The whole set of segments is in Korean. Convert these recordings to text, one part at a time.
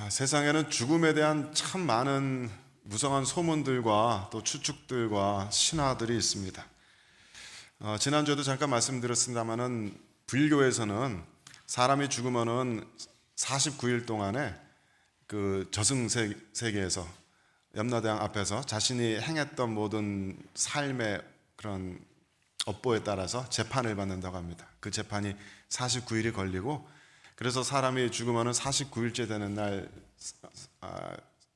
세상에는 죽음에 대한 참 많은 무성한 소문들과 또 추측들과 신화들이 있습니다. 지난주에도 잠깐 말씀드렸습니다마는 불교에서는 사람이 죽으면은 49일 동안에 그 저승세계에서 염라대왕 앞에서 자신이 행했던 모든 삶의 그런 업보에 따라서 재판을 받는다고 합니다. 그 재판이 49일이 걸리고, 그래서 사람이 죽으면 49일째 되는 날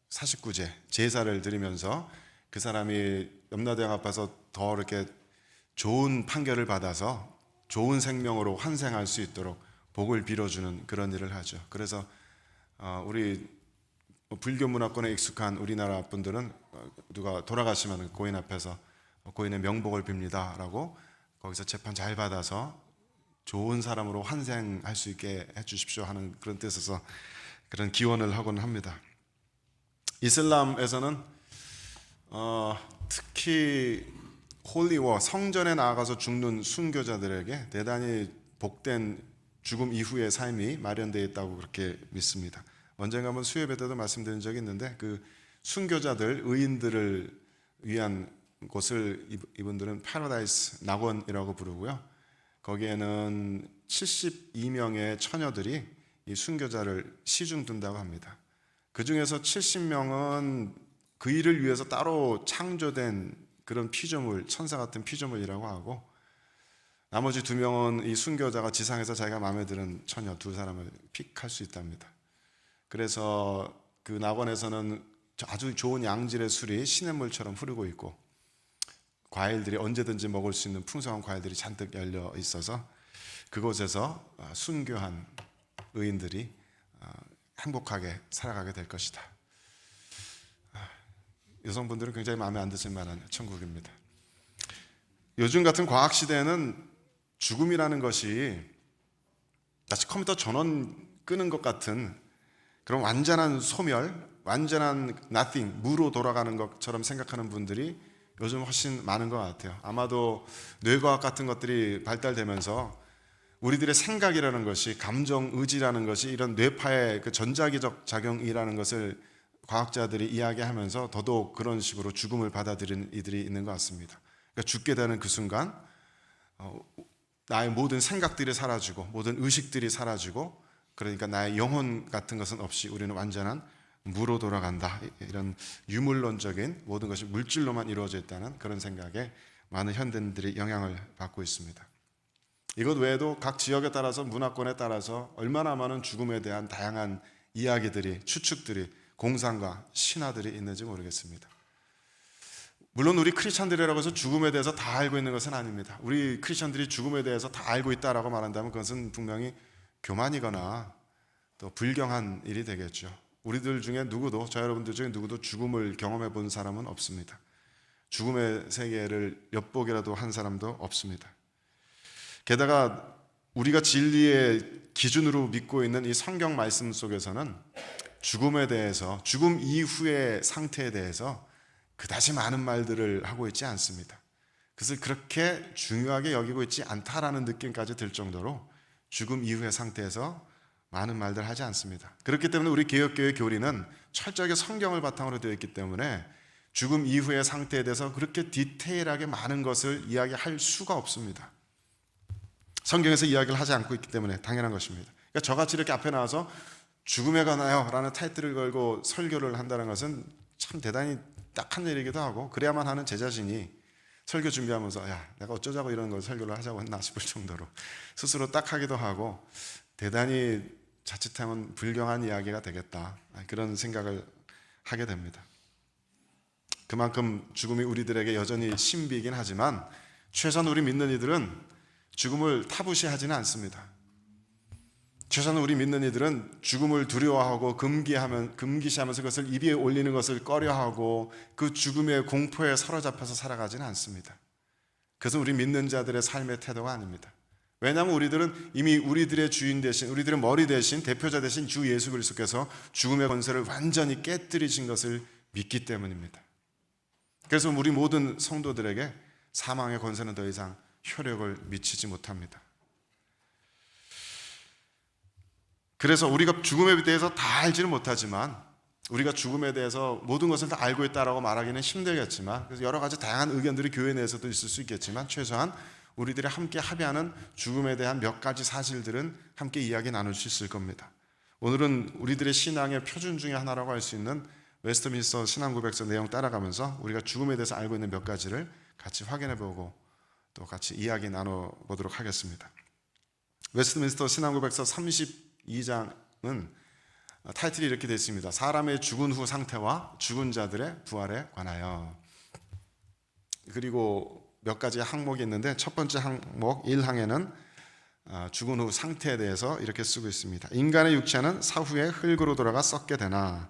49제 제사를 드리면서 그 사람이 염라대왕 앞에서 더 이렇게 좋은 판결을 받아서 좋은 생명으로 환생할 수 있도록 복을 빌어주는 그런 일을 하죠. 그래서 우리 불교 문화권에 익숙한 우리나라 분들은 누가 돌아가시면 고인 앞에서 고인의 명복을 빕니다 라고 거기서 재판 잘 받아서 좋은 사람으로 환생할 수 있게 해주십시오 하는 그런 뜻에서 그런 기원을 하곤 합니다. 이슬람에서는 특히 홀리워 성전에 나아가서 죽는 순교자들에게 대단히 복된 죽음 이후의 삶이 마련되어 있다고 그렇게 믿습니다. 언젠가 한번 수요예배 때도 말씀드린 적이 있는데, 그 순교자들, 의인들을 위한 곳을 이분들은 파라다이스 낙원이라고 부르고요. 거기에는 72명의 처녀들이 이 순교자를 시중둔다고 합니다. 그 중에서 70명은 그 일을 위해서 따로 창조된 그런 피조물, 천사 같은 피조물이라고 하고, 나머지 2명은 이 순교자가 지상에서 자기가 마음에 드는 처녀 2사람을 픽할 수 있답니다. 그래서 그 낙원에서는 아주 좋은 양질의 술이 시냇물처럼 흐르고 있고, 과일들이 언제든지 먹을 수 있는 풍성한 과일들이 잔뜩 열려 있어서 그곳에서 순교한 의인들이 행복하게 살아가게 될 것이다. 여성분들은 굉장히 마음에 안 드실 만한 천국입니다. 요즘 같은 과학 시대에는 죽음이라는 것이 마치 컴퓨터 전원 끄는 것 같은 그런 완전한 소멸, 완전한 nothing, 무로 돌아가는 것처럼 생각하는 분들이 요즘 훨씬 많은 것 같아요. 아마도 뇌과학 같은 것들이 발달되면서 우리들의 생각이라는 것이, 감정, 의지라는 것이 이런 뇌파의 그 전자기적 작용이라는 것을 과학자들이 이야기하면서 더더욱 그런 식으로 죽음을 받아들이는 이들이 있는 것 같습니다. 그러니까 죽게 되는 그 순간 나의 모든 생각들이 사라지고 모든 의식들이 사라지고, 그러니까 나의 영혼 같은 것은 없이 우리는 완전한 무로 돌아간다. 이런 유물론적인 모든 것이 물질로만 이루어져 있다는 그런 생각에 많은 현대인들이 영향을 받고 있습니다. 이것 외에도 각 지역에 따라서, 문화권에 따라서 얼마나 많은 죽음에 대한 다양한 이야기들이, 추측들이, 공상과 신화들이 있는지 모르겠습니다. 물론 우리 크리스찬들이라고 해서 죽음에 대해서 다 알고 있는 것은 아닙니다. 우리 크리스찬들이 죽음에 대해서 다 알고 있다라고 말한다면 그것은 분명히 교만이거나 또 불경한 일이 되겠죠. 우리들 중에 누구도, 저 여러분들 중에 누구도 죽음을 경험해 본 사람은 없습니다. 죽음의 세계를 엿보기라도 한 사람도 없습니다. 게다가 우리가 진리의 기준으로 믿고 있는 이 성경 말씀 속에서는 죽음에 대해서, 죽음 이후의 상태에 대해서 그다지 많은 말들을 하고 있지 않습니다. 그것을 그렇게 중요하게 여기고 있지 않다라는 느낌까지 들 정도로 죽음 이후의 상태에서 많은 말들 하지 않습니다. 그렇기 때문에 우리 개혁교회 교리는 철저하게 성경을 바탕으로 되어 있기 때문에 죽음 이후의 상태에 대해서 그렇게 디테일하게 많은 것을 이야기할 수가 없습니다. 성경에서 이야기를 하지 않고 있기 때문에 당연한 것입니다. 그러니까 저같이 이렇게 앞에 나와서 죽음에 관하여 라는 타이틀을 걸고 설교를 한다는 것은 참 대단히 딱한 일이기도 하고, 그래야만 하는 제 자신이 설교 준비하면서 야, 내가 어쩌자고 이런 걸 설교를 하자고 했나 싶을 정도로 스스로 딱하기도 하고, 대단히 자칫하면 불경한 이야기가 되겠다, 그런 생각을 하게 됩니다. 그만큼 죽음이 우리들에게 여전히 신비이긴 하지만 최소한 우리 믿는 이들은 죽음을 타부시하지는 않습니다. 최소한 우리 믿는 이들은 죽음을 두려워하고 금기시하면서 그것을 입에 올리는 것을 꺼려하고 그 죽음의 공포에 사로잡혀서 살아가지는 않습니다. 그것은 우리 믿는 자들의 삶의 태도가 아닙니다. 왜냐하면 우리들은 이미 우리들의 주인 대신, 우리들의 머리 대신, 대표자 대신 주 예수 그리스도께서 죽음의 권세를 완전히 깨뜨리신 것을 믿기 때문입니다. 그래서 우리 모든 성도들에게 사망의 권세는 더 이상 효력을 미치지 못합니다. 그래서 우리가 죽음에 대해서 다 알지는 못하지만, 우리가 죽음에 대해서 모든 것을 다 알고 있다라고 말하기는 힘들겠지만, 그래서 여러 가지 다양한 의견들이 교회 내에서도 있을 수 있겠지만, 최소한 우리들이 함께 합의하는 죽음에 대한 몇 가지 사실들은 함께 이야기 나눌 수 있을 겁니다. 오늘은 우리들의 신앙의 표준 중에 하나라고 할 수 있는 웨스트민스터 신앙고백서 내용 따라가면서 우리가 죽음에 대해서 알고 있는 몇 가지를 같이 확인해보고 또 같이 이야기 나눠보도록 하겠습니다. 웨스트민스터 신앙고백서 32장은 타이틀이 이렇게 되어 있습니다. 사람의 죽은 후 상태와 죽은 자들의 부활에 관하여. 그리고 몇 가지 항목이 있는데, 첫 번째 항목 1항에는 죽은 후 상태에 대해서 이렇게 쓰고 있습니다. 인간의 육체는 사후에 흙으로 돌아가 썩게 되나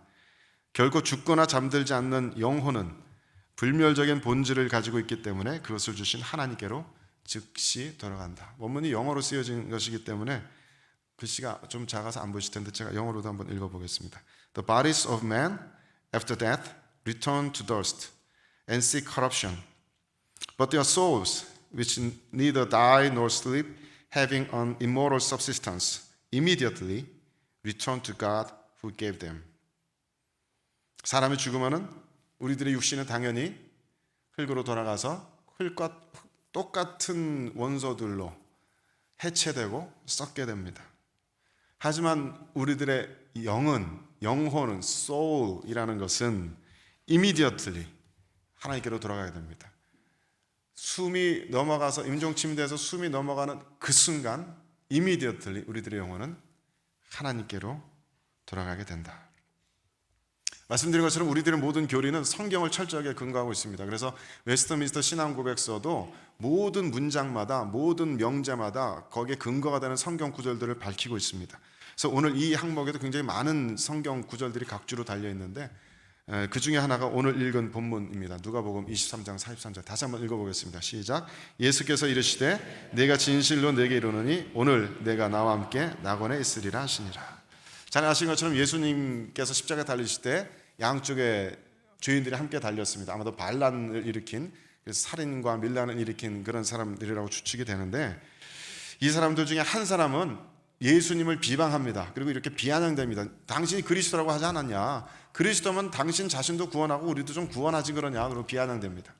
결코 죽거나 잠들지 않는 영혼은 불멸적인 본질을 가지고 있기 때문에 그것을 주신 하나님께로 즉시 돌아간다. 원문이 영어로 쓰여진 것이기 때문에 글씨가 좀 작아서 안 보이실 텐데 제가 영어로도 한번 읽어보겠습니다. The bodies of men after death return to dust and seek corruption. But their souls, which neither die nor sleep, having an immortal subsistence, immediately return to God who gave them. 사람이 죽으면은 우리들의 육신은 당연히 흙으로 돌아가서 흙과 똑같은 원소들로 해체되고 썩게 됩니다. 하지만 우리들의 영혼은 soul이라는 것은 immediately 하나님께로 돌아가게 됩니다. 숨이 넘어가서 임종침대에서 숨이 넘어가는 그 순간 immediately 우리들의 영혼은 하나님께로 돌아가게 된다. 말씀드린 것처럼 우리들의 모든 교리는 성경을 철저하게 근거하고 있습니다. 그래서 웨스트민스터 신앙고백서도 모든 문장마다 모든 명제마다 거기에 근거가 되는 성경 구절들을 밝히고 있습니다. 그래서 오늘 이 항목에도 굉장히 많은 성경 구절들이 각주로 달려 있는데 그 중에 하나가 오늘 읽은 본문입니다. 누가복음 23장 43절 다시 한번 읽어보겠습니다. 시작. 예수께서 이르시되 내가 진실로 내게 이르노니 오늘 내가 나와 함께 낙원에 있으리라 하시니라. 잘 아시는 것처럼 예수님께서 십자가에 달리실 때 양쪽에 죄인들이 함께 달렸습니다. 아마도 반란을 일으킨, 그래서 살인과 밀란을 일으킨 그런 사람들이라고 추측이 되는데, 이 사람들 중에 한 사람은 예수님을 비방합니다. 그리고 이렇게 비아냥됩니다. 당신이 그리스도라고 하지 않았냐? 그리스도면 당신 자신도 구원하고 우리도 좀 구원하지 그러냐? 그리고 비아냥됩니다.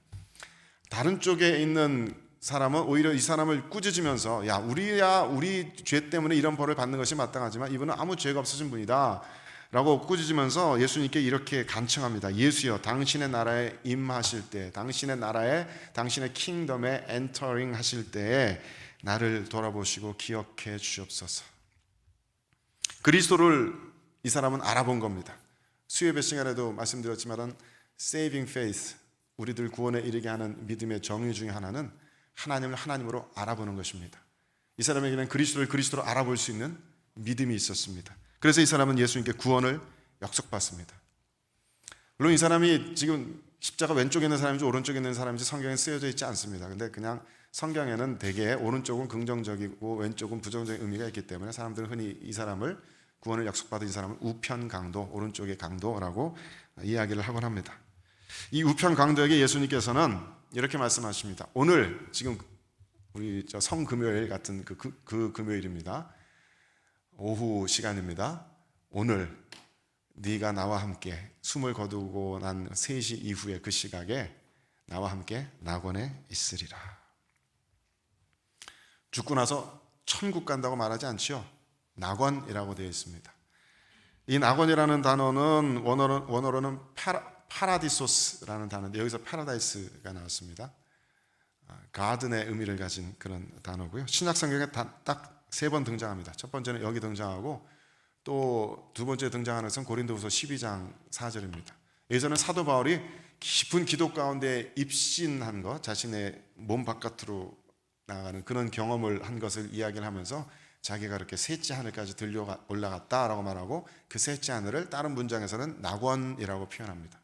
다른 쪽에 있는 사람은 오히려 이 사람을 꾸짖으면서 야 우리 죄 때문에 이런 벌을 받는 것이 마땅하지만 이분은 아무 죄가 없으신 분이다 라고 꾸짖으면서 예수님께 이렇게 간청합니다. 예수여, 당신의 나라에 임하실 때, 당신의 나라에, 당신의 킹덤에 엔터링 하실 때에 나를 돌아보시고 기억해 주옵소서. 그리스도를 이 사람은 알아본 겁니다. 수요예배 시간에도 말씀드렸지만 saving faith, 우리들 구원에 이르게 하는 믿음의 정의 중에 하나는 하나님을 하나님으로 알아보는 것입니다. 이 사람에게는 그리스도를 그리스도로 알아볼 수 있는 믿음이 있었습니다. 그래서 이 사람은 예수님께 구원을 약속받습니다. 물론 이 사람이 지금 십자가 왼쪽에 있는 사람인지 오른쪽에 있는 사람인지 성경에 쓰여져 있지 않습니다. 근데 그냥 성경에는 대개 오른쪽은 긍정적이고 왼쪽은 부정적인 의미가 있기 때문에 사람들은 흔히 이 사람을, 구원을 약속받은 이 사람을 우편 강도, 오른쪽의 강도라고 이야기를 하곤 합니다. 이 우편 강도에게 예수님께서는 이렇게 말씀하십니다. 오늘 지금 우리 성금요일 같은 그 금요일입니다. 오후 시간입니다. 오늘 네가 나와 함께 숨을 거두고 난 3시 이후에 그 시각에 나와 함께 낙원에 있으리라. 죽고 나서 천국 간다고 말하지 않지요. 낙원이라고 되어 있습니다. 이 낙원이라는 단어는 원어로는 파라디소스라는 단어인데 여기서 파라다이스가 나왔습니다. 가든의 의미를 가진 그런 단어고요. 신약 성경에 딱 3번 등장합니다. 첫 번째는 여기 등장하고 또 두 번째 등장하는 것은 고린도후서 12장 4절입니다. 여기서는 사도 바울이 깊은 기도 가운데 입신한 것, 자신의 몸 바깥으로 나가는 그런 경험을 한 것을 이야기를 하면서 자기가 그렇게 셋째 하늘까지 들려 올라갔다라고 말하고 그 셋째 하늘을 다른 문장에서는 낙원이라고 표현합니다.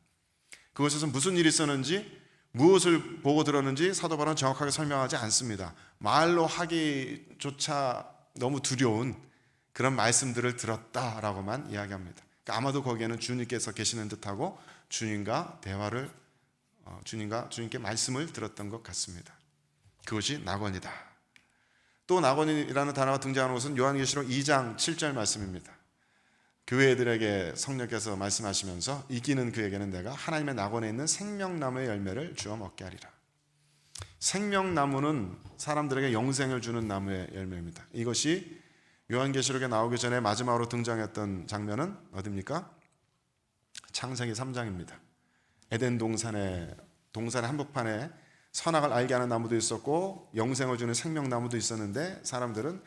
그곳에서 무슨 일이 있었는지 무엇을 보고 들었는지 사도 바울은 정확하게 설명하지 않습니다. 말로 하기조차 너무 두려운 그런 말씀들을 들었다라고만 이야기합니다. 그러니까 아마도 거기에는 주님께서 계시는 듯하고 주님과 대화를 주님께 말씀을 들었던 것 같습니다. 그것이 낙원이다. 또 낙원이라는 단어가 등장하는 것은 요한계시록 2장 7절 말씀입니다. 교회들에게 성령께서 말씀하시면서 이기는 그에게는 내가 하나님의 낙원에 있는 생명나무의 열매를 주어 먹게 하리라. 생명나무는 사람들에게 영생을 주는 나무의 열매입니다. 이것이 요한계시록에 나오기 전에 마지막으로 등장했던 장면은 어디입니까? 창세기 3장입니다. 에덴 동산의 한복판에 선악을 알게 하는 나무도 있었고 영생을 주는 생명나무도 있었는데 사람들은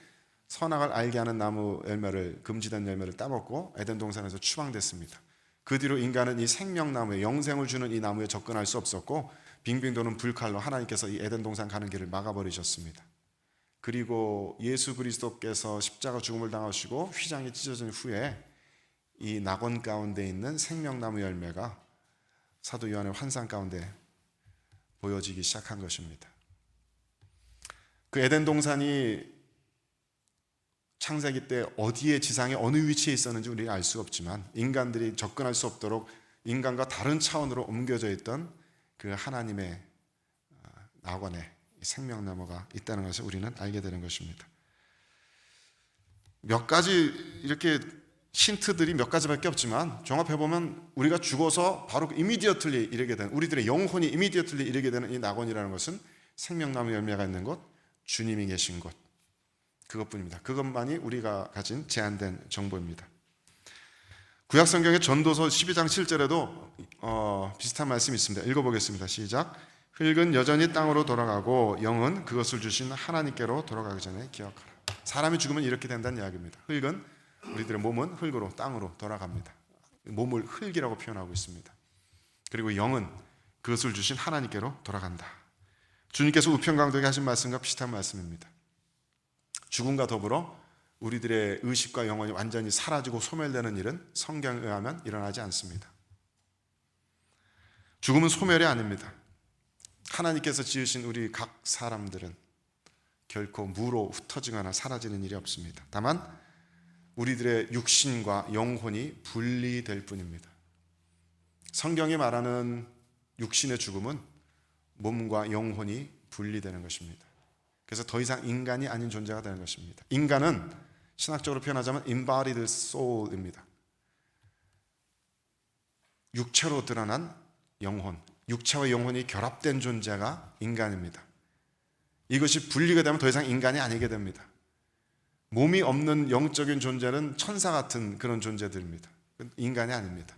선악을 알게 하는 나무 열매를, 금지된 열매를 따먹고 에덴 동산에서 추방됐습니다. 그 뒤로 인간은 이 생명나무에, 영생을 주는 이 나무에 접근할 수 없었고 빙빙 도는 불칼로 하나님께서 이 에덴 동산 가는 길을 막아버리셨습니다. 그리고 예수 그리스도께서 십자가 죽음을 당하시고 휘장이 찢어진 후에 이 낙원 가운데 있는 생명나무 열매가 사도 요한의 환상 가운데 보여지기 시작한 것입니다. 그 에덴 동산이 창세기 때 어디에, 지상의 어느 위치에 있었는지 우리가 알 수가 없지만 인간들이 접근할 수 없도록 인간과 다른 차원으로 옮겨져 있던 그 하나님의 낙원에 생명나무가 있다는 것을 우리는 알게 되는 것입니다. 몇 가지 이렇게 힌트들이 몇 가지밖에 없지만 종합해보면 우리가 죽어서 바로 이미디어틀리 이르게 되는, 우리들의 영혼이 이미디어틀리 이르게 되는 이 낙원이라는 것은 생명나무 열매가 있는 곳, 주님이 계신 곳, 그것뿐입니다. 그것만이 우리가 가진 제한된 정보입니다. 구약성경의 전도서 12장 7절에도 비슷한 말씀이 있습니다. 읽어보겠습니다. 시작. 흙은 여전히 땅으로 돌아가고 영은 그것을 주신 하나님께로 돌아가기 전에 기억하라. 사람이 죽으면 이렇게 된다는 이야기입니다. 흙은, 우리들의 몸은 흙으로, 땅으로 돌아갑니다. 몸을 흙이라고 표현하고 있습니다. 그리고 영은 그것을 주신 하나님께로 돌아간다. 주님께서 우편강도에 하신 말씀과 비슷한 말씀입니다. 죽음과 더불어 우리들의 의식과 영혼이 완전히 사라지고 소멸되는 일은 성경에 의하면 일어나지 않습니다. 죽음은 소멸이 아닙니다. 하나님께서 지으신 우리 각 사람들은 결코 무로 흩어지거나 사라지는 일이 없습니다. 다만 우리들의 육신과 영혼이 분리될 뿐입니다. 성경이 말하는 육신의 죽음은 몸과 영혼이 분리되는 것입니다. 그래서 더 이상 인간이 아닌 존재가 되는 것입니다. 인간은 신학적으로 표현하자면 embodied soul입니다. 육체로 드러난 영혼, 육체와 영혼이 결합된 존재가 인간입니다. 이것이 분리가 되면 더 이상 인간이 아니게 됩니다. 몸이 없는 영적인 존재는 천사 같은 그런 존재들입니다. 인간이 아닙니다.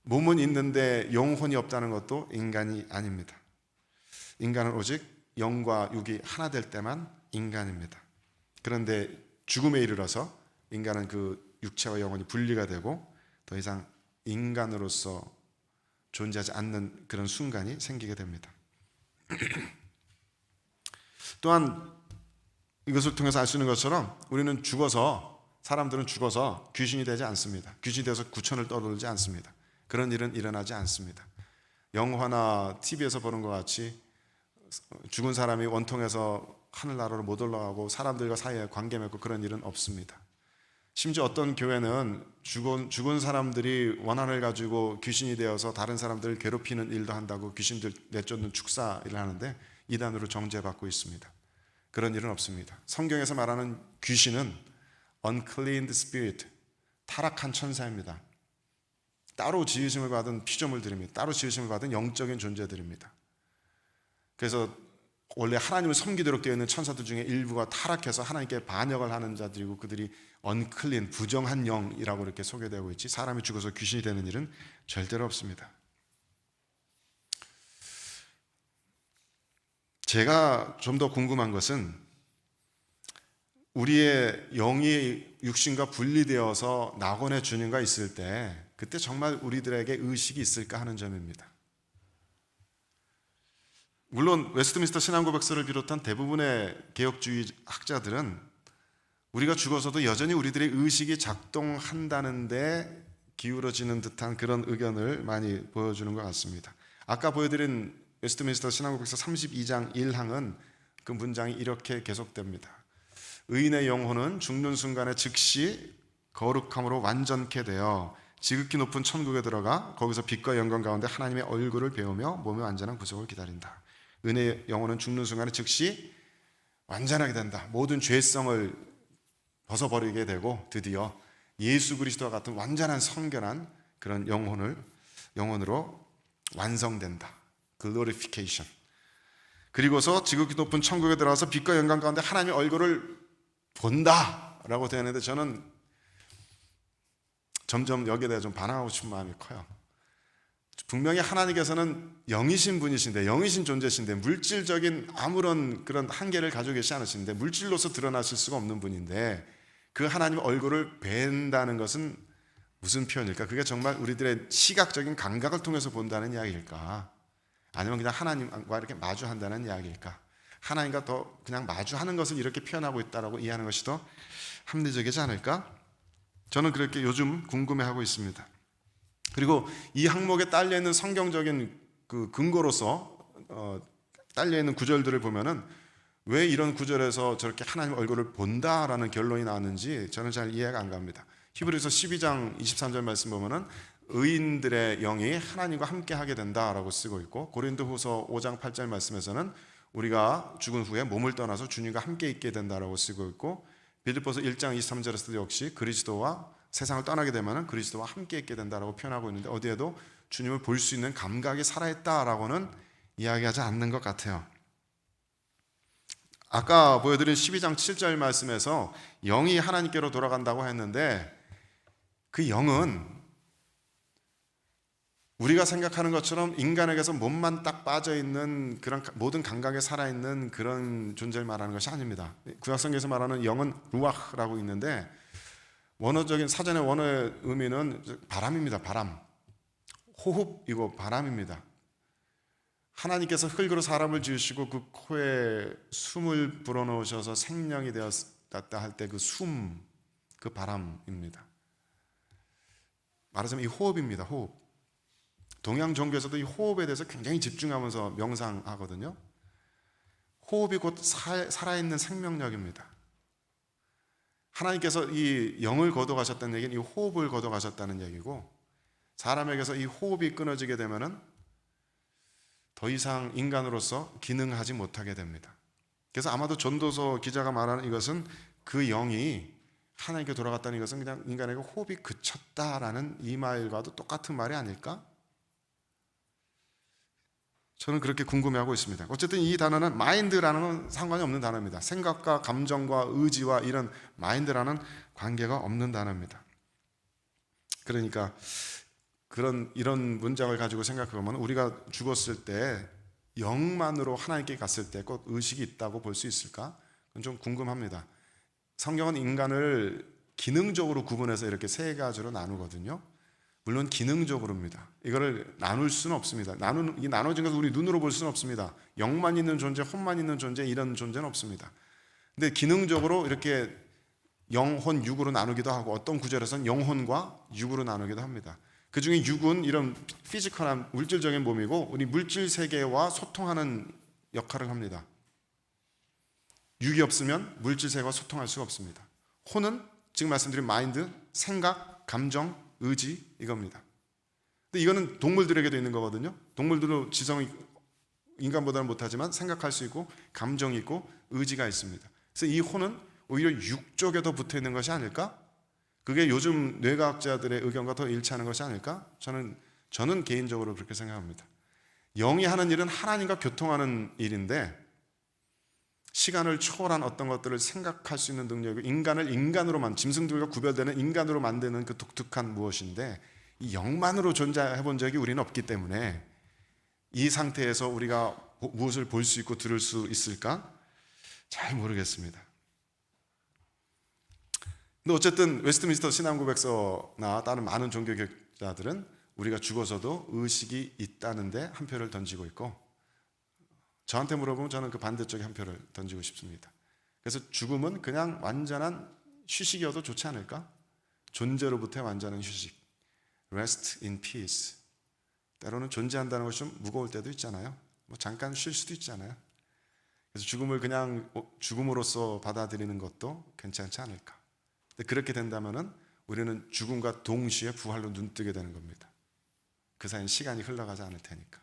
몸은 있는데 영혼이 없다는 것도 인간이 아닙니다. 인간은 오직 영과 육이 하나 될 때만 인간입니다. 그런데 죽음에 이르러서 인간은 그 육체와 영혼이 분리가 되고 더 이상 인간으로서 존재하지 않는 그런 순간이 생기게 됩니다. 또한 이것을 통해서 알 수 있는 것처럼 우리는 죽어서, 사람들은 죽어서 귀신이 되지 않습니다. 귀신이 되어서 구천을 떠돌지 않습니다. 그런 일은 일어나지 않습니다. 영화나 TV에서 보는 것 같이 죽은 사람이 원통해서 하늘나라로 못 올라가고 사람들과 사이에 관계 맺고 그런 일은 없습니다. 심지어 어떤 교회는 죽은 사람들이 원한을 가지고 귀신이 되어서 다른 사람들을 괴롭히는 일도 한다고 귀신들 내쫓는 축사 일을 하는데 이단으로 정죄받고 있습니다. 그런 일은 없습니다. 성경에서 말하는 귀신은 unclean spirit, 타락한 천사입니다. 따로 지으심을 받은 피조물들입니다. 따로 지으심을 받은 영적인 존재들입니다. 그래서 원래 하나님을 섬기도록 되어 있는 천사들 중에 일부가 타락해서 하나님께 반역을 하는 자들이고 그들이 unclean, 부정한 영이라고 이렇게 소개되고 있지, 사람이 죽어서 귀신이 되는 일은 절대로 없습니다. 제가 좀 더 궁금한 것은 우리의 영이 육신과 분리되어서 낙원의 주님과 있을 때 그때 정말 우리들에게 의식이 있을까 하는 점입니다. 물론 웨스트민스터 신앙고백서를 비롯한 대부분의 개혁주의 학자들은 우리가 죽어서도 여전히 우리들의 의식이 작동한다는데 기울어지는 듯한 그런 의견을 많이 보여주는 것 같습니다. 아까 보여드린 웨스트민스터 신앙고백서 32장 1항은 그 문장이 이렇게 계속됩니다. 의인의 영혼은 죽는 순간에 즉시 거룩함으로 완전케 되어 지극히 높은 천국에 들어가 거기서 빛과 영광 가운데 하나님의 얼굴을 배우며 몸의 완전한 구속을 기다린다. 은혜의 영혼은 죽는 순간에 즉시 완전하게 된다. 모든 죄성을 벗어버리게 되고 드디어 예수 그리스도와 같은 완전한 성결한 그런 영혼으로 완성된다. 글로리피케이션. 그리고서 지극히 높은 천국에 들어가서 빛과 영광 가운데 하나님의 얼굴을 본다라고 되는데 저는 점점 여기에 대해 좀 반항하고 싶은 마음이 커요. 분명히 하나님께서는 영이신 분이신데, 영이신 존재신데, 물질적인 아무런 그런 한계를 가지고 계시지 않으신데, 물질로서 드러나실 수가 없는 분인데, 그 하나님의 얼굴을 뵌다는 것은 무슨 표현일까? 그게 정말 우리들의 시각적인 감각을 통해서 본다는 이야기일까? 아니면 그냥 하나님과 이렇게 마주한다는 이야기일까? 하나님과 더 그냥 마주하는 것을 이렇게 표현하고 있다라고 이해하는 것이 더 합리적이지 않을까? 저는 그렇게 요즘 궁금해하고 있습니다. 그리고 이 항목에 딸려있는 성경적인 그 근거로서 딸려있는 구절들을 보면은 왜 이런 구절에서 저렇게 하나님 얼굴을 본다라는 결론이 나왔는지 저는 잘 이해가 안 갑니다. 히브리서 12장 23절 말씀 보면은 의인들의 영이 하나님과 함께 하게 된다라고 쓰고 있고, 고린도후서 5장 8절 말씀에서는 우리가 죽은 후에 몸을 떠나서 주님과 함께 있게 된다라고 쓰고 있고, 빌립보서 1장 23절에서도 역시 그리스도와 세상을 떠나게 되면 그리스도와 함께 있게 된다라고 표현하고 있는데, 어디에도 주님을 볼 수 있는 감각이 살아있다라고는 이야기하지 않는 것 같아요. 아까 보여드린 12장 7절 말씀에서 영이 하나님께로 돌아간다고 했는데, 그 영은 우리가 생각하는 것처럼 인간에게서 몸만 딱 빠져있는 그런 모든 감각에 살아있는 그런 존재를 말하는 것이 아닙니다. 구약성경에서 말하는 영은 루아흐라고 있는데, 원어적인 사전의 원어의 의미는 바람입니다. 바람, 호흡이고 바람입니다. 하나님께서 흙으로 사람을 지으시고 그 코에 숨을 불어넣으셔서 생명이 되었다 할 때 그 숨, 그 바람입니다. 말하자면 이 호흡입니다. 호흡. 동양 종교에서도 이 호흡에 대해서 굉장히 집중하면서 명상하거든요. 호흡이 곧 살아있는 생명력입니다. 하나님께서 이 영을 거둬가셨다는 얘기는 이 호흡을 거둬가셨다는 얘기고, 사람에게서 이 호흡이 끊어지게 되면은 더 이상 인간으로서 기능하지 못하게 됩니다. 그래서 아마도 전도서 기자가 말하는 이것은 그 영이 하나님께 돌아갔다는 이것은 그냥 인간에게 호흡이 그쳤다라는 이 말과도 똑같은 말이 아닐까? 저는 그렇게 궁금해하고 있습니다. 어쨌든 이 단어는 마인드라는 건 상관이 없는 단어입니다. 생각과 감정과 의지와 이런 마인드라는 관계가 없는 단어입니다. 그러니까 이런 문장을 가지고 생각해 보면 우리가 죽었을 때 영만으로 하나님께 갔을 때 꼭 의식이 있다고 볼 수 있을까? 그건 좀 궁금합니다. 성경은 인간을 기능적으로 구분해서 이렇게 세 가지로 나누거든요. 물론 기능적으로입니다. 이거를 나눌 수는 없습니다. 이 나눠진 것을 우리 눈으로 볼 수는 없습니다. 영만 있는 존재, 혼만 있는 존재, 이런 존재는 없습니다. 근데 기능적으로 이렇게 영혼, 육으로 나누기도 하고, 어떤 구절에서는 영혼과 육으로 나누기도 합니다. 그 중에 육은 이런 피지컬한 물질적인 몸이고, 우리 물질 세계와 소통하는 역할을 합니다. 육이 없으면 물질 세계와 소통할 수가 없습니다. 혼은 지금 말씀드린 마인드, 생각, 감정, 의지, 이겁니다. 근데 이거는 동물들에게도 있는 거거든요. 동물들도 지성이 인간보다는 못하지만 생각할 수 있고 감정이 있고 의지가 있습니다. 그래서 이 혼은 오히려 육 쪽에 더 붙어 있는 것이 아닐까? 그게 요즘 뇌과학자들의 의견과 더 일치하는 것이 아닐까? 저는 개인적으로 그렇게 생각합니다. 영이 하는 일은 하나님과 교통하는 일인데, 시간을 초월한 어떤 것들을 생각할 수 있는 능력이고, 인간을 짐승들과 구별되는 인간으로 만드는 그 독특한 무엇인데, 이 영만으로 존재해 본 적이 우리는 없기 때문에 이 상태에서 우리가 무엇을 볼 수 있고 들을 수 있을까? 잘 모르겠습니다. 근데 어쨌든 웨스트민스터 신앙고백서나 다른 많은 종교개혁자들은 우리가 죽어서도 의식이 있다는데 한 표를 던지고 있고, 저한테 물어보면 저는 그 반대쪽에 한 표를 던지고 싶습니다. 그래서 죽음은 그냥 완전한 휴식이어도 좋지 않을까? 존재로부터의 완전한 휴식. Rest in peace. 때로는 존재한다는 것이 좀 무거울 때도 있잖아요. 잠깐 쉴 수도 있잖아요. 그래서 죽음을 그냥 죽음으로써 받아들이는 것도 괜찮지 않을까? 근데 그렇게 된다면은 우리는 죽음과 동시에 부활로 눈뜨게 되는 겁니다. 그 사이엔 시간이 흘러가지 않을 테니까.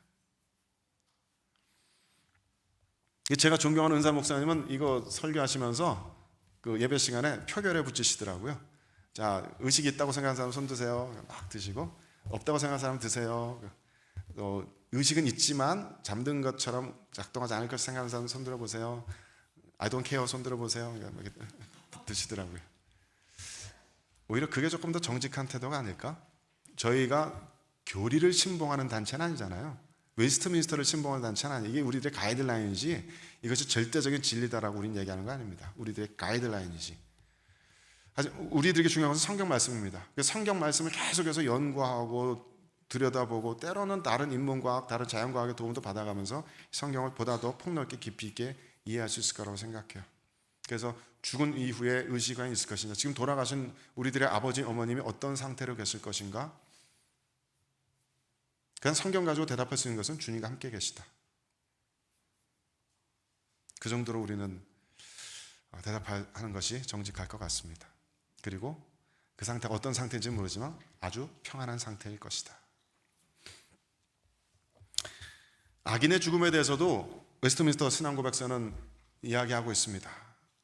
제가 존경하는 은사 목사님은 이거 설교하시면서 그 예배 시간에 표결에 붙이시더라고요. 자, 의식이 있다고 생각하는 사람 손 드세요. 막 드시고, 없다고 생각하는 사람 드세요. 의식은 있지만 잠든 것처럼 작동하지 않을 것 생각하는 사람 손 들어보세요. I don't care 손 들어보세요. 드시더라고요. 오히려 그게 조금 더 정직한 태도가 아닐까? 저희가 교리를 신봉하는 단체는 아니잖아요. 웨스트민스터를 신봉하는 단체는 아니에요. 이게 우리들의 가이드라인이지 이것이 절대적인 진리다라고 우리는 얘기하는 거 아닙니다. 우리들의 가이드라인이지. 우리들에게 중요한 것은 성경 말씀입니다. 성경 말씀을 계속해서 연구하고 들여다보고 때로는 다른 인문과학, 다른 자연과학의 도움도 받아가면서 성경을 보다 더 폭넓게 깊이 있게 이해할 수 있을 거라고 생각해요. 그래서 죽은 이후에 의식이 있을 것인가, 지금 돌아가신 우리들의 아버지, 어머님이 어떤 상태로 계실 것인가, 그냥 성경 가지고 대답할 수 있는 것은 주님과 함께 계시다. 그 정도로 우리는 대답하는 것이 정직할 것 같습니다. 그리고 그 상태가 어떤 상태인지 모르지만 아주 평안한 상태일 것이다. 악인의 죽음에 대해서도 웨스트민스터 신앙고백서는 이야기하고 있습니다.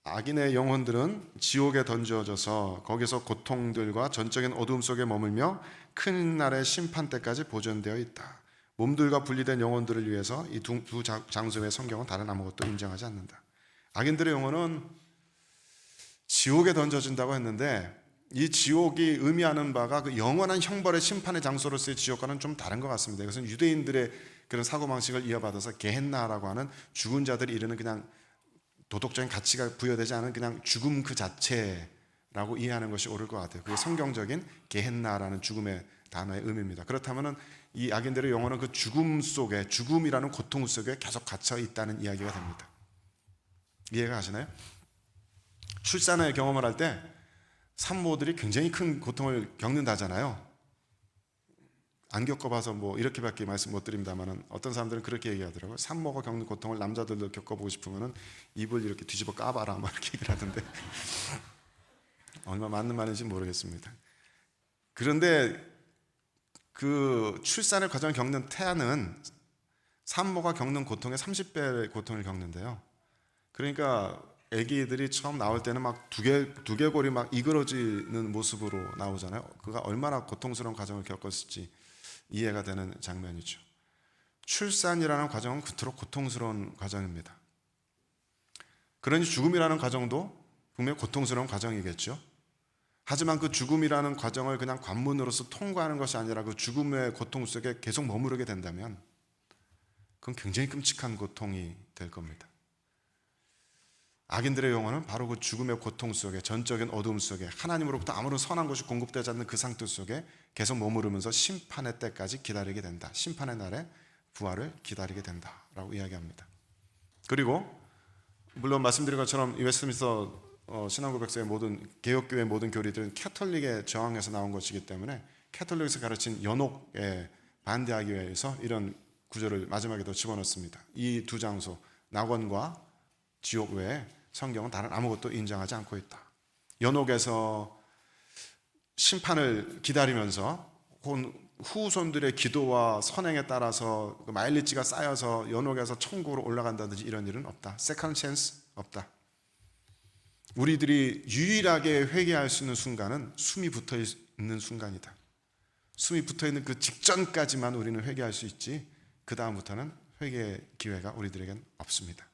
악인의 영혼들은 지옥에 던져져서 거기서 고통들과 전적인 어두움 속에 머물며 큰 날의 심판 때까지 보존되어 있다. 몸들과 분리된 영혼들을 위해서 이 두 장소의 성경은 다른 아무것도 인정하지 않는다. 악인들의 영혼은 지옥에 던져진다고 했는데 이 지옥이 의미하는 바가 그 영원한 형벌의 심판의 장소로서의 지옥과는 좀 다른 것 같습니다. 이것은 유대인들의 그런 사고방식을 이어받아서 게헨나라고 하는 죽은 자들이 이르는 그냥 도덕적인 가치가 부여되지 않은 그냥 죽음 그 자체라고 이해하는 것이 옳을 것 같아요. 그게 성경적인 게헨나라는 죽음의 단어의 의미입니다. 그렇다면 이 악인들의 영혼은 그 죽음 속에, 죽음이라는 고통 속에 계속 갇혀 있다는 이야기가 됩니다. 이해가 가시나요? 출산의 경험을 할 때 산모들이 굉장히 큰 고통을 겪는다잖아요. 안 겪어봐서 뭐 이렇게밖에 말씀 못 드립니다만 어떤 사람들은 그렇게 얘기하더라고요. 산모가 겪는 고통을 남자들도 겪어보고 싶으면 입을 이렇게 뒤집어 까봐라 막 이렇게 얘기를 하던데 얼마 맞는 말인지 모르겠습니다. 그런데 그 출산의 과정을 겪는 태아는 산모가 겪는 고통의 30배의 고통을 겪는데요. 그러니까 아기들이 처음 나올 때는 막 두개골이 막 이그러지는 모습으로 나오잖아요. 그가 얼마나 고통스러운 과정을 겪었을지 이해가 되는 장면이죠. 출산이라는 과정은 그토록 고통스러운 과정입니다. 그러니 죽음이라는 과정도 분명히 고통스러운 과정이겠죠. 하지만 그 죽음이라는 과정을 그냥 관문으로서 통과하는 것이 아니라 그 죽음의 고통 속에 계속 머무르게 된다면 그건 굉장히 끔찍한 고통이 될 겁니다. 악인들의 영혼은 바로 그 죽음의 고통 속에, 전적인 어두움 속에, 하나님으로부터 아무런 선한 것이 공급되지 않는 그 상태 속에 계속 머무르면서 심판의 때까지 기다리게 된다. 심판의 날에 부활을 기다리게 된다라고 이야기합니다. 그리고 물론 말씀드린 것처럼 이 웨스트민스터 신앙고백서의 모든 개혁교회의 모든 교리들은 캐톨릭에 저항해서 나온 것이기 때문에 캐톨릭에서 가르친 연옥에 반대하기 위해서 이런 구절을 마지막에도 집어넣습니다. 이 두 장소, 낙원과 지옥 외에 성경은 다른 아무것도 인정하지 않고 있다. 연옥에서 심판을 기다리면서 후손들의 기도와 선행에 따라서 그 마일리지가 쌓여서 연옥에서 천국으로 올라간다든지 이런 일은 없다. 세컨드 찬스 없다. 우리들이 유일하게 회개할 수 있는 순간은 숨이 붙어 있는 순간이다. 숨이 붙어 있는 그 직전까지만 우리는 회개할 수 있지 그 다음부터는 회개의 기회가 우리들에겐 없습니다.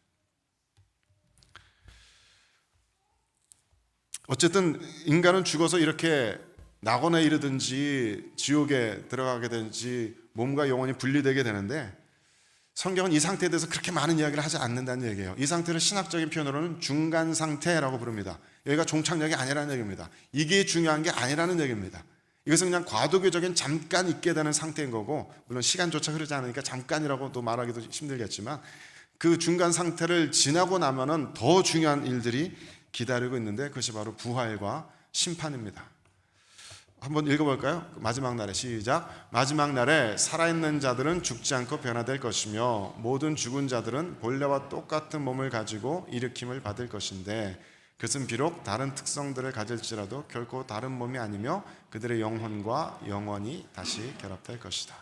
어쨌든 인간은 죽어서 이렇게 낙원에 이르든지 지옥에 들어가게 되든지 몸과 영혼이 분리되게 되는데 성경은 이 상태에 대해서 그렇게 많은 이야기를 하지 않는다는 얘기예요. 이 상태를 신학적인 표현으로는 중간 상태라고 부릅니다. 여기가 종착역이 아니라는 얘기입니다. 이게 중요한 게 아니라는 얘기입니다. 이것은 그냥 과도기적인 잠깐 있게 되는 상태인 거고, 물론 시간조차 흐르지 않으니까 잠깐이라고도 말하기도 힘들겠지만 그 중간 상태를 지나고 나면은 더 중요한 일들이 기다리고 있는데 그것이 바로 부활과 심판입니다. 한번 읽어볼까요? 마지막 날에 시작. 마지막 날에 살아있는 자들은 죽지 않고 변화될 것이며 모든 죽은 자들은 본래와 똑같은 몸을 가지고 일으킴을 받을 것인데 그것은 비록 다른 특성들을 가질지라도 결코 다른 몸이 아니며 그들의 영혼과 영원히 다시 결합될 것이다.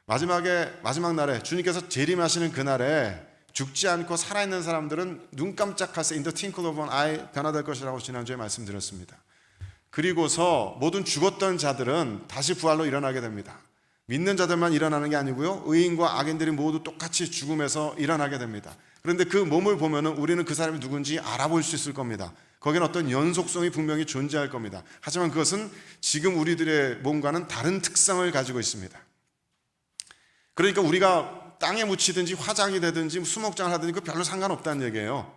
마지막 날에 주님께서 재림하시는 그날에 죽지 않고 살아있는 사람들은 눈 깜짝할 새 in the twinkle of an eye 변화될 것이라고 지난주에 말씀드렸습니다. 그리고서 모든 죽었던 자들은 다시 부활로 일어나게 됩니다. 믿는 자들만 일어나는 게 아니고요, 의인과 악인들이 모두 똑같이 죽음에서 일어나게 됩니다. 그런데 그 몸을 보면은 우리는 그 사람이 누군지 알아볼 수 있을 겁니다. 거기는 어떤 연속성이 분명히 존재할 겁니다. 하지만 그것은 지금 우리들의 몸과는 다른 특성을 가지고 있습니다. 그러니까 우리가 땅에 묻히든지 화장이 되든지 수목장을 하든지 그 별로 상관없다는 얘기예요.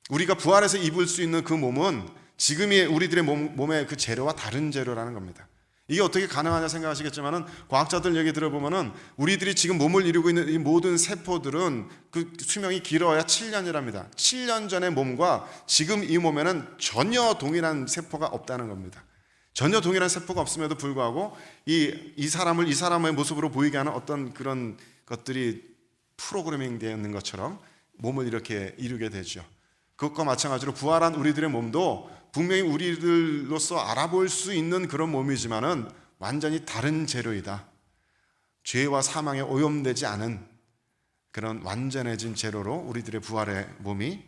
우리가 부활해서 입을 수 있는 그 몸은 지금의 우리들의 몸의 그 재료와 다른 재료라는 겁니다. 이게 어떻게 가능하냐 생각하시겠지만은 과학자들 얘기 들어보면은 우리들이 지금 몸을 이루고 있는 이 모든 세포들은 그 수명이 길어야 7년이랍니다. 7년 전의 몸과 지금 이 몸에는 전혀 동일한 세포가 없다는 겁니다. 전혀 동일한 세포가 없음에도 불구하고 이 사람의 모습으로 보이게 하는 어떤 그런 것들이 프로그래밍 되어 있는 것처럼 몸을 이렇게 이루게 되죠. 그것과 마찬가지로 부활한 우리들의 몸도 분명히 우리들로서 알아볼 수 있는 그런 몸이지만은 완전히 다른 재료이다. 죄와 사망에 오염되지 않은 그런 완전해진 재료로 우리들의 부활의 몸이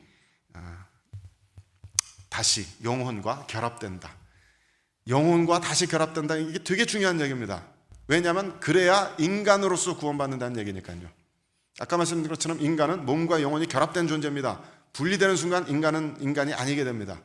다시 영혼과 결합된다. 영혼과 다시 결합된다. 이게 되게 중요한 얘기입니다. 왜냐하면 그래야 인간으로서 구원받는다는 얘기니까요. 아까 말씀드린 것처럼 인간은 몸과 영혼이 결합된 존재입니다. 분리되는 순간 인간은 인간이 아니게 됩니다.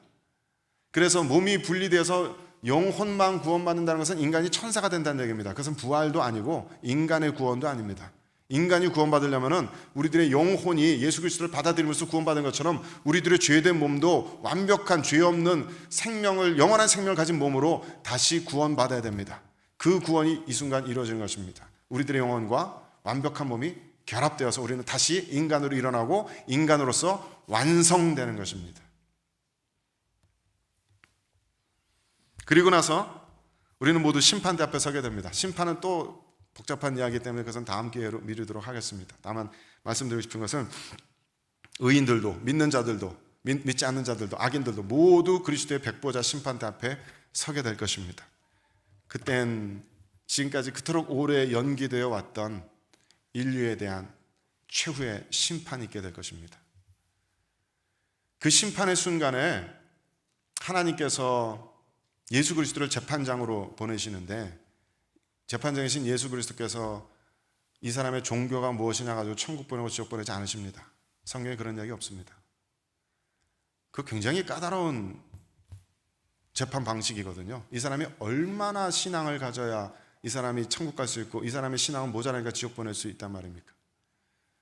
그래서 몸이 분리돼서 영혼만 구원받는다는 것은 인간이 천사가 된다는 얘기입니다. 그것은 부활도 아니고 인간의 구원도 아닙니다. 인간이 구원받으려면 우리들의 영혼이 예수 그리스도를 받아들이면서 구원받은 것처럼 우리들의 죄된 몸도 완벽한 죄 없는 생명을, 영원한 생명을 가진 몸으로 다시 구원받아야 됩니다. 그 구원이 이 순간 이루어지는 것입니다. 우리들의 영혼과 완벽한 몸이 결합되어서 우리는 다시 인간으로 일어나고 인간으로서 완성되는 것입니다. 그리고 나서 우리는 모두 심판대 앞에 서게 됩니다. 심판은 또 복잡한 이야기 때문에 그것은 다음 기회로 미루도록 하겠습니다. 다만 말씀드리고 싶은 것은 의인들도 믿는 자들도 믿지 않는 자들도 악인들도 모두 그리스도의 백보자 심판대 앞에 서게 될 것입니다. 그땐 지금까지 그토록 오래 연기되어 왔던 인류에 대한 최후의 심판이 있게 될 것입니다. 그 심판의 순간에 하나님께서 예수 그리스도를 재판장으로 보내시는데 재판장이신 예수 그리스도께서 이 사람의 종교가 무엇이냐 가지고 천국 보내고 지옥 보내지 않으십니다. 성경에 그런 이야기 없습니다. 그 굉장히 까다로운 재판 방식이거든요. 이 사람이 얼마나 신앙을 가져야 이 사람이 천국 갈 수 있고 이 사람의 신앙은 모자라니까 지옥 보낼 수 있단 말입니까?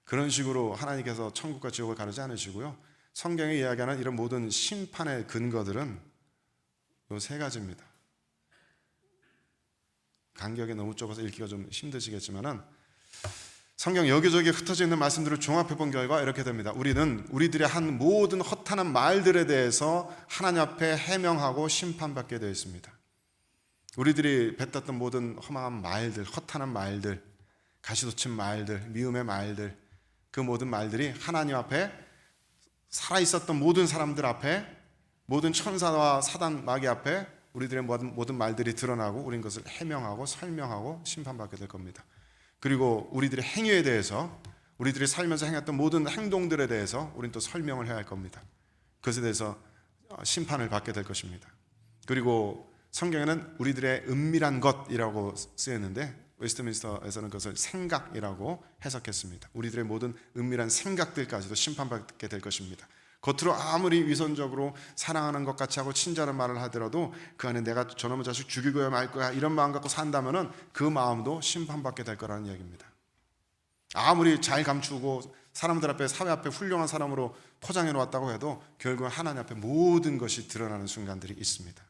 그런 식으로 하나님께서 천국과 지옥을 가르지 않으시고요. 성경에 이야기하는 이런 모든 심판의 근거들은 이 세 가지입니다. 간격이 너무 좁아서 읽기가 좀 힘드시겠지만은 성경 여기저기 흩어져 있는 말씀들을 종합해 본 결과 이렇게 됩니다. 우리는 우리들의 한 모든 허탄한 말들에 대해서 하나님 앞에 해명하고 심판받게 되어 있습니다. 우리들이 뱉었던 모든 험한 말들, 허탄한 말들, 가시돋친 말들, 미움의 말들, 그 모든 말들이 하나님 앞에 살아있었던 모든 사람들 앞에, 모든 천사와 사단 마귀 앞에 우리들의 모든 말들이 드러나고 우리는 그것을 해명하고 설명하고 심판받게 될 겁니다. 그리고 우리들의 행위에 대해서, 우리들이 살면서 행했던 모든 행동들에 대해서 우리는 또 설명을 해야 할 겁니다. 그것에 대해서 심판을 받게 될 것입니다. 그리고 성경에는 우리들의 은밀한 것이라고 쓰였는데 웨스트민스터에서는 그것을 생각이라고 해석했습니다. 우리들의 모든 은밀한 생각들까지도 심판받게 될 것입니다. 겉으로 아무리 위선적으로 사랑하는 것 같이 하고 친절한 말을 하더라도 그 안에 내가 저놈의 자식 죽이고야 말 거야 이런 마음 갖고 산다면은 그 마음도 심판받게 될 거라는 이야기입니다. 아무리 잘 감추고 사람들 앞에, 사회 앞에 훌륭한 사람으로 포장해 놓았다고 해도 결국은 하나님 앞에 모든 것이 드러나는 순간들이 있습니다.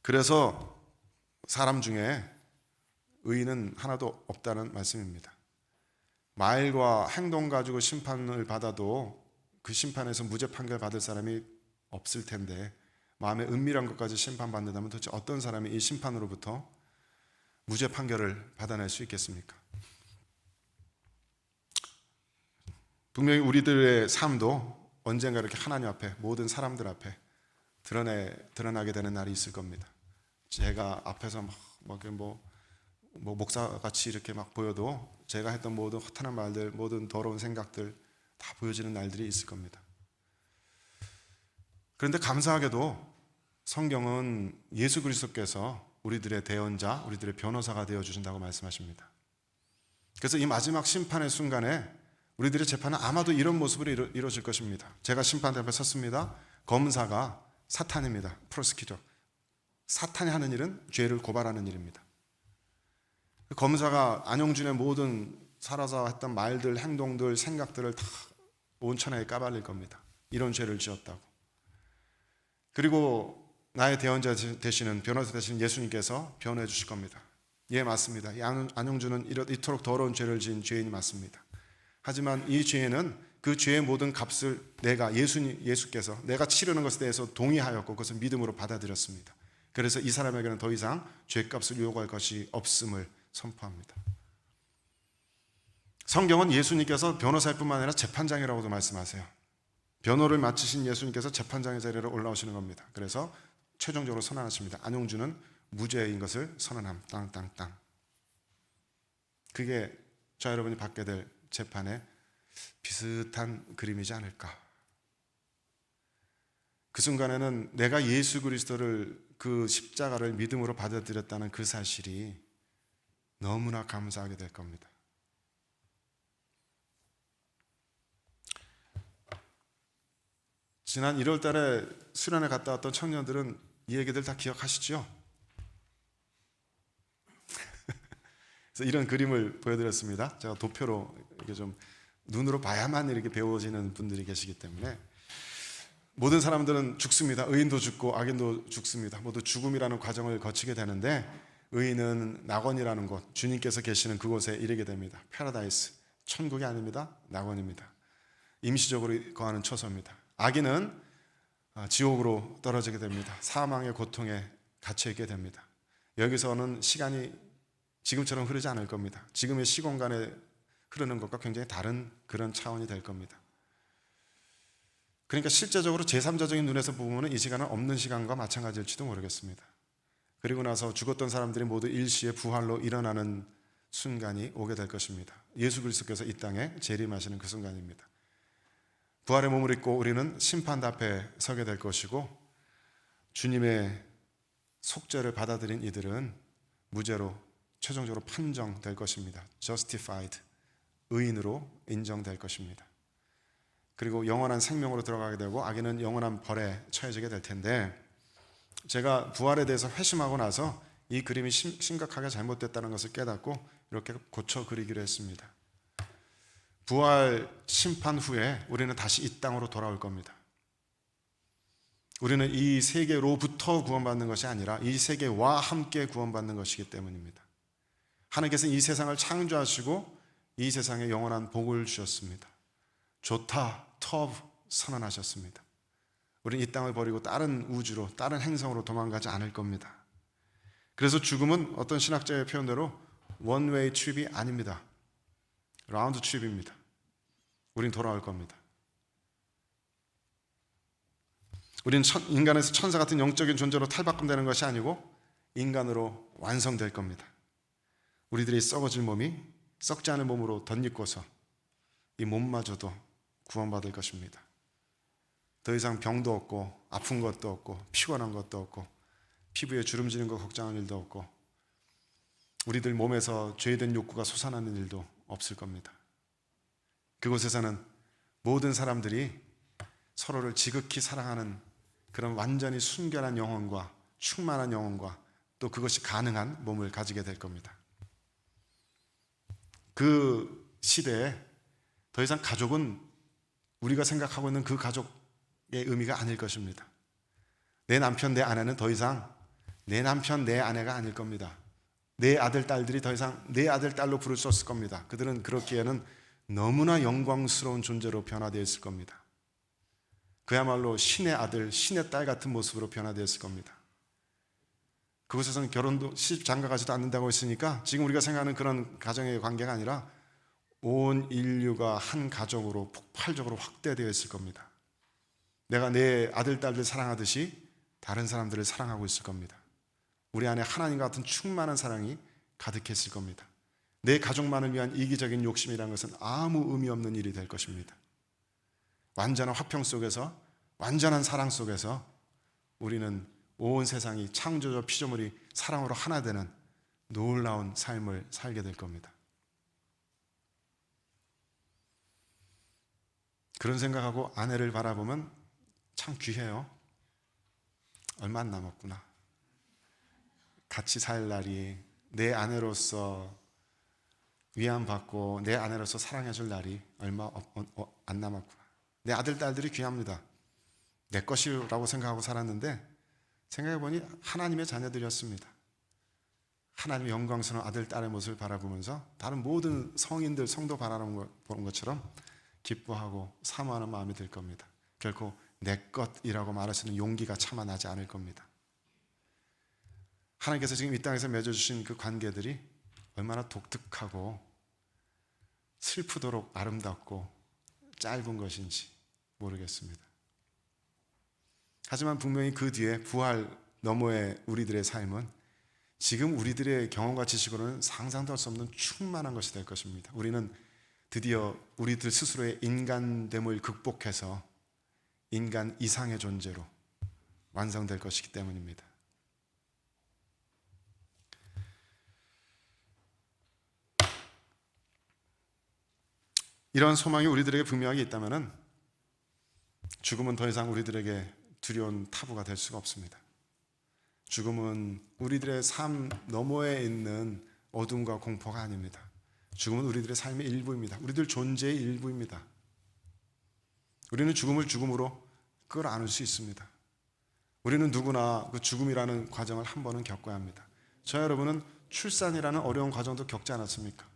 그래서 사람 중에 의인은 하나도 없다는 말씀입니다. 말과 행동 가지고 심판을 받아도 그 심판에서 무죄 판결 받을 사람이 없을 텐데 마음의 은밀한 것까지 심판받는다면 도대체 어떤 사람이 이 심판으로부터 무죄 판결을 받아낼 수 있겠습니까? 분명히 우리들의 삶도 언젠가 이렇게 하나님 앞에, 모든 사람들 앞에 드러나게 되는 날이 있을 겁니다. 제가 앞에서 뭐 목사같이 이렇게 막 보여도 제가 했던 모든 허탄한 말들, 모든 더러운 생각들 다 보여지는 날들이 있을 겁니다. 그런데 감사하게도 성경은 예수 그리스도께서 우리들의 대언자, 우리들의 변호사가 되어주신다고 말씀하십니다. 그래서 이 마지막 심판의 순간에 우리들의 재판은 아마도 이런 모습으로 이루어질 것입니다. 제가 심판대 앞에 섰습니다. 검사가 사탄입니다. 프로스키터. 사탄이 하는 일은 죄를 고발하는 일입니다. 검사가 안영준의 모든 살아서 했던 말들, 행동들, 생각들을 다 온천하게 까발릴 겁니다. 이런 죄를 지었다고. 그리고 나의 대언자 되시는, 변호사 되시는 예수님께서 변호해 주실 겁니다. 예, 맞습니다. 안영준은 이토록 더러운 죄를 지은 죄인이 맞습니다. 하지만 이 죄는 그 죄의 모든 값을 예수께서 내가 치르는 것에 대해서 동의하였고 그것을 믿음으로 받아들였습니다. 그래서 이 사람에게는 더 이상 죄값을 요구할 것이 없음을 선포합니다. 성경은 예수님께서 변호사일 뿐만 아니라 재판장이라고도 말씀하세요. 변호를 마치신 예수님께서 재판장의 자리로 올라오시는 겁니다. 그래서 최종적으로 선언하십니다. 안용준은 무죄인 것을 선언함. 땅땅땅. 그게 저 여러분이 받게 될 재판의 비슷한 그림이지 않을까. 그 순간에는 내가 예수 그리스도를, 그 십자가를 믿음으로 받아들였다는 그 사실이 너무나 감사하게 될 겁니다. 지난 1월 달에 수련회 갔다 왔던 청년들은 이 얘기들 다 기억하시죠? 그래서 이런 그림을 보여드렸습니다. 제가 도표로 이렇게 좀 눈으로 봐야만 이렇게 배워지는 분들이 계시기 때문에 모든 사람들은 죽습니다. 의인도 죽고 악인도 죽습니다. 모두 죽음이라는 과정을 거치게 되는데 의인은 낙원이라는 곳, 주님께서 계시는 그곳에 이르게 됩니다. 패러다이스, 천국이 아닙니다. 낙원입니다. 임시적으로 거하는 처소입니다. 악인은 지옥으로 떨어지게 됩니다. 사망의 고통에 갇혀있게 됩니다. 여기서는 시간이 지금처럼 흐르지 않을 겁니다. 지금의 시공간에 흐르는 것과 굉장히 다른 그런 차원이 될 겁니다. 그러니까 실제적으로 제3자적인 눈에서 보면 이 시간은 없는 시간과 마찬가지일지도 모르겠습니다. 그리고 나서 죽었던 사람들이 모두 일시에 부활로 일어나는 순간이 오게 될 것입니다. 예수 그리스도께서 이 땅에 재림하시는 그 순간입니다. 부활의 몸을 입고 우리는 심판 앞에 서게 될 것이고 주님의 속죄를 받아들인 이들은 무죄로 최종적으로 판정될 것입니다. Justified, 의인으로 인정될 것입니다. 그리고 영원한 생명으로 들어가게 되고 악인은 영원한 벌에 처해지게 될 텐데 제가 부활에 대해서 회심하고 나서 이 그림이 심각하게 잘못됐다는 것을 깨닫고 이렇게 고쳐 그리기로 했습니다. 부활 심판 후에 우리는 다시 이 땅으로 돌아올 겁니다. 우리는 이 세계로부터 구원받는 것이 아니라 이 세계와 함께 구원받는 것이기 때문입니다. 하나님께서 이 세상을 창조하시고 이 세상에 영원한 복을 주셨습니다. 좋다, 터브 선언하셨습니다. 우리는 이 땅을 버리고 다른 우주로, 다른 행성으로 도망가지 않을 겁니다. 그래서 죽음은 어떤 신학자의 표현대로 원웨이 트립이 아닙니다. 라운드 트립입니다. 우린 돌아올 겁니다. 우리는 인간에서 천사 같은 영적인 존재로 탈바꿈되는 것이 아니고 인간으로 완성될 겁니다. 우리들이 썩어질 몸이 썩지 않은 몸으로 덧입고서 이 몸마저도 구원받을 것입니다. 더 이상 병도 없고 아픈 것도 없고 피곤한 것도 없고 피부에 주름지는 거 걱정하는 일도 없고 우리들 몸에서 죄된 욕구가 솟아나는 일도 없을 겁니다. 그곳에서는 모든 사람들이 서로를 지극히 사랑하는 그런 완전히 순결한 영혼과 충만한 영혼과 또 그것이 가능한 몸을 가지게 될 겁니다. 그 시대에 더 이상 가족은 우리가 생각하고 있는 그 가족의 의미가 아닐 것입니다. 내 남편, 내 아내는 더 이상 내 남편, 내 아내가 아닐 겁니다. 내 아들, 딸들이 더 이상 내 아들, 딸로 부를 수 없을 겁니다. 그들은 그렇기에는 너무나 영광스러운 존재로 변화되어 있을 겁니다. 그야말로 신의 아들, 신의 딸 같은 모습으로 변화되어 있을 겁니다. 그곳에서는 결혼도 시집 장가가지도 않는다고 했으니까 지금 우리가 생각하는 그런 가정의 관계가 아니라 온 인류가 한 가족으로 폭발적으로 확대되어 있을 겁니다. 내가 내 아들, 딸들 사랑하듯이 다른 사람들을 사랑하고 있을 겁니다. 우리 안에 하나님과 같은 충만한 사랑이 가득했을 겁니다. 내 가족만을 위한 이기적인 욕심이라는 것은 아무 의미 없는 일이 될 것입니다. 완전한 화평 속에서, 완전한 사랑 속에서 우리는 온 세상이 창조주 피조물이 사랑으로 하나 되는 놀라운 삶을 살게 될 겁니다. 그런 생각하고 아내를 바라보면 참 귀해요. 얼마 안 남았구나. 같이 살 날이, 내 아내로서 위안받고 내 아내로서 사랑해줄 날이 얼마 안 남았구나. 내 아들, 딸들이 귀합니다. 내 것이라고 생각하고 살았는데 생각해보니 하나님의 자녀들이었습니다. 하나님의 영광스러운 아들, 딸의 모습을 바라보면서 다른 모든 성인들, 성도 바라보는 것처럼 기뻐하고 사모하는 마음이 들 겁니다. 결코 내 것이라고 말할 수 있는 용기가 차마 나지 않을 겁니다. 하나님께서 지금 이 땅에서 맺어주신 그 관계들이 얼마나 독특하고 슬프도록 아름답고 짧은 것인지 모르겠습니다. 하지만 분명히 그 뒤에 부활 너머의 우리들의 삶은 지금 우리들의 경험과 지식으로는 상상도 할 수 없는 충만한 것이 될 것입니다. 우리는 드디어 우리들 스스로의 인간됨을 극복해서 인간 이상의 존재로 완성될 것이기 때문입니다. 이런 소망이 우리들에게 분명하게 있다면 죽음은 더 이상 우리들에게 두려운 타부가 될 수가 없습니다. 죽음은 우리들의 삶 너머에 있는 어둠과 공포가 아닙니다. 죽음은 우리들의 삶의 일부입니다. 우리들 존재의 일부입니다. 우리는 죽음을 죽음으로 끌어안을 수 있습니다. 우리는 누구나 그 죽음이라는 과정을 한 번은 겪어야 합니다. 저 여러분은 출산이라는 어려운 과정도 겪지 않았습니까?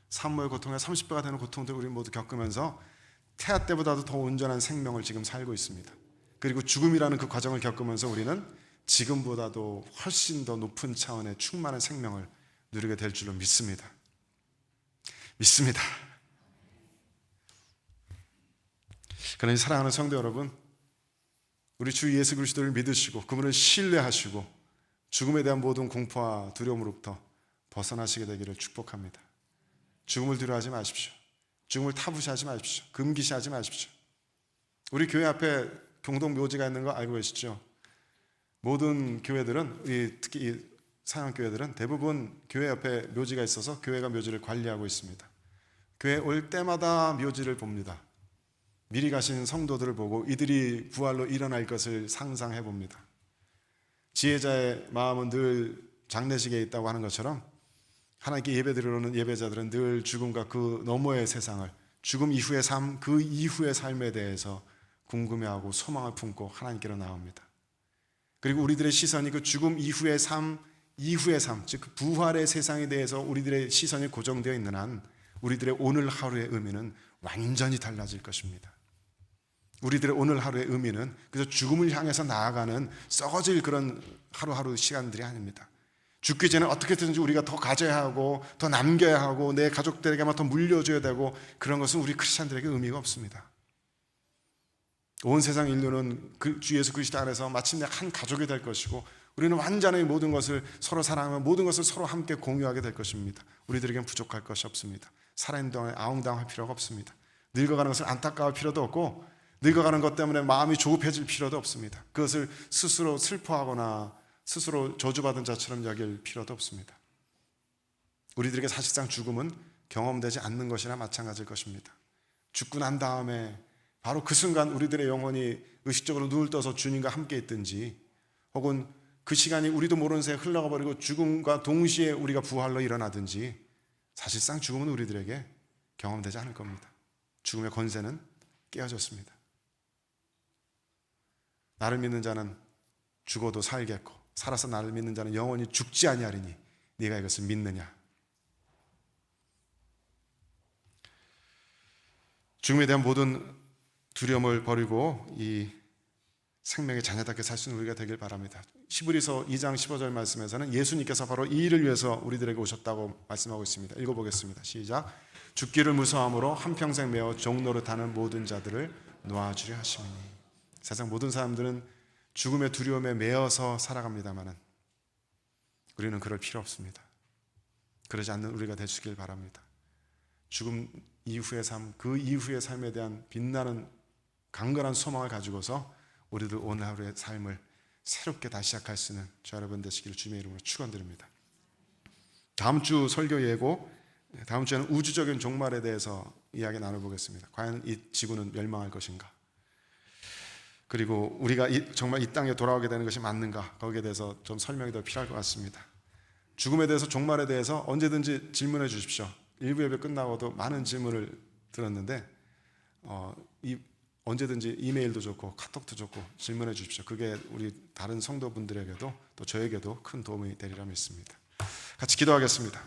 산모의 고통에 30배가 되는 고통들을 우리 모두 겪으면서 태아 때보다도 더 온전한 생명을 지금 살고 있습니다. 그리고 죽음이라는 그 과정을 겪으면서 우리는 지금보다도 훨씬 더 높은 차원의 충만한 생명을 누리게 될 줄로 믿습니다. 믿습니다. 그러니 사랑하는 성도 여러분, 우리 주 예수 그리스도를 믿으시고 그분을 신뢰하시고 죽음에 대한 모든 공포와 두려움으로부터 벗어나시게 되기를 축복합니다. 죽음을 두려워하지 마십시오. 죽음을 타부시하지 마십시오. 금기시하지 마십시오. 우리 교회 앞에 공동묘지가 있는 거 알고 계시죠? 모든 교회들은, 특히 이 사역교회들은 대부분 교회 옆에 묘지가 있어서 교회가 묘지를 관리하고 있습니다. 교회 올 때마다 묘지를 봅니다. 미리 가신 성도들을 보고 이들이 부활로 일어날 것을 상상해 봅니다. 지혜자의 마음은 늘 장례식에 있다고 하는 것처럼 하나님께 예배드리러 오는 예배자들은 늘 죽음과 그 너머의 세상을, 죽음 이후의 삶, 그 이후의 삶에 대해서 궁금해하고 소망을 품고 하나님께로 나옵니다. 그리고 우리들의 시선이 그 죽음 이후의 삶, 즉 그 부활의 세상에 대해서 우리들의 시선이 고정되어 있는 한 우리들의 오늘 하루의 의미는 완전히 달라질 것입니다. 우리들의 오늘 하루의 의미는 그래서 죽음을 향해서 나아가는 썩어질 그런 하루하루 시간들이 아닙니다. 죽기 전에 어떻게든지 우리가 더 가져야 하고 더 남겨야 하고 내 가족들에게만 더 물려줘야 되고 그런 것은 우리 크리스찬들에게 의미가 없습니다. 온 세상 인류는 그 주 예수 그리스도 안에서 마침내 한 가족이 될 것이고 우리는 완전히 모든 것을 서로 사랑하며 모든 것을 서로 함께 공유하게 될 것입니다. 우리들에겐 부족할 것이 없습니다. 살아있는 동안에 아웅다웅할 필요가 없습니다. 늙어가는 것을 안타까울 필요도 없고 늙어가는 것 때문에 마음이 조급해질 필요도 없습니다. 그것을 스스로 슬퍼하거나 스스로 저주받은 자처럼 여길 필요도 없습니다. 우리들에게 사실상 죽음은 경험되지 않는 것이나 마찬가지일 것입니다. 죽고 난 다음에 바로 그 순간 우리들의 영혼이 의식적으로 눈을 떠서 주님과 함께 있든지 혹은 그 시간이 우리도 모르는 새에 흘러가 버리고 죽음과 동시에 우리가 부활로 일어나든지 사실상 죽음은 우리들에게 경험되지 않을 겁니다. 죽음의 권세는 깨어졌습니다. 나를 믿는 자는 죽어도 살겠고 살아서 나를 믿는 자는 영원히 죽지 아니하리니 네가 이것을 믿느냐. 죽음에 대한 모든 두려움을 버리고 이 생명의 자녀답게 살 수 있는 우리가 되길 바랍니다. 히브리서 2장 15절 말씀에서는 예수님께서 바로 이 일을 위해서 우리들에게 오셨다고 말씀하고 있습니다. 읽어보겠습니다. 시작. 죽기를 무서워함으로 한평생 매어 종노릇하는 모든 자들을 놓아주려 하심이니. 세상 모든 사람들은 죽음의 두려움에 매여서 살아갑니다마는 우리는 그럴 필요 없습니다. 그러지 않는 우리가 되시길 바랍니다. 죽음 이후의 삶, 그 이후의 삶에 대한 빛나는 강건한 소망을 가지고서 우리들 오늘 하루의 삶을 새롭게 다시 시작할 수 있는 저 여러분 되시기를 주님의 이름으로 축원드립니다. 다음 주 설교 예고, 다음 주에는 우주적인 종말에 대해서 이야기 나눠보겠습니다. 과연 이 지구는 멸망할 것인가? 그리고 우리가 정말 이 땅에 돌아오게 되는 것이 맞는가? 거기에 대해서 좀 설명이 더 필요할 것 같습니다. 죽음에 대해서, 종말에 대해서 언제든지 질문해 주십시오. 일부 예배 끝나고도 많은 질문을 들었는데 언제든지 이메일도 좋고 카톡도 좋고 질문해 주십시오. 그게 우리 다른 성도분들에게도 또 저에게도 큰 도움이 되리라 믿습니다. 같이 기도하겠습니다.